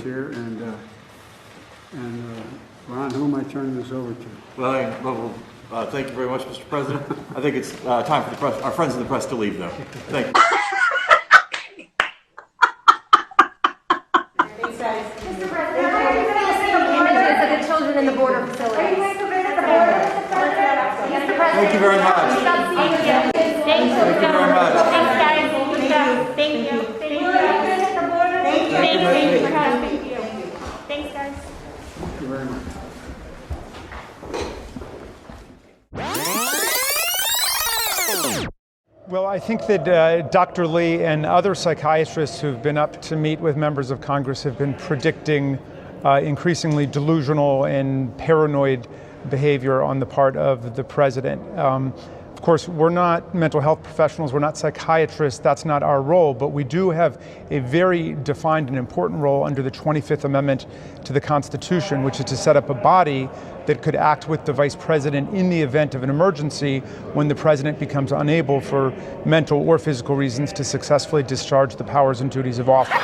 here, and Ron, who am I turning this over to? Well, thank you very much, Mr. President. I think it's time for the press, our friends in the press to leave, though. Thank you. Thanks, guys. Mr. President, how are you going to see images of the children in the border facilities? Thank you very much. Thank you. Thank you very much. Thanks, guys. Thank you. Thank you. Thank you for having me. Thanks, guys. Thank you very much. Well, I think that Dr. Lee and other psychiatrists who've been up to meet with members of Congress have been predicting increasingly delusional and paranoid behavior on the part of the president. Of course, we're not mental health professionals, we're not psychiatrists, that's not our role, but we do have a very defined and important role under the 25th Amendment to the Constitution, which is to set up a body that could act with the vice president in the event of an emergency when the president becomes unable for mental or physical reasons to successfully discharge the powers and duties of office.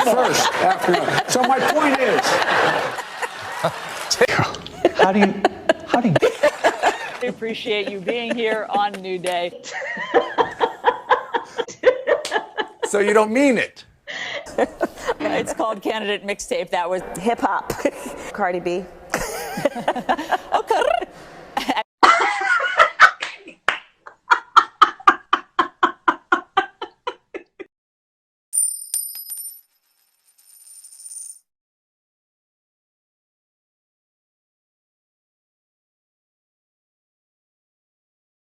First, after. So my point is, How do you? I appreciate you being here on New Day. So you don't mean it? It's called Candidate Mixtape. That was hip hop. Cardi B.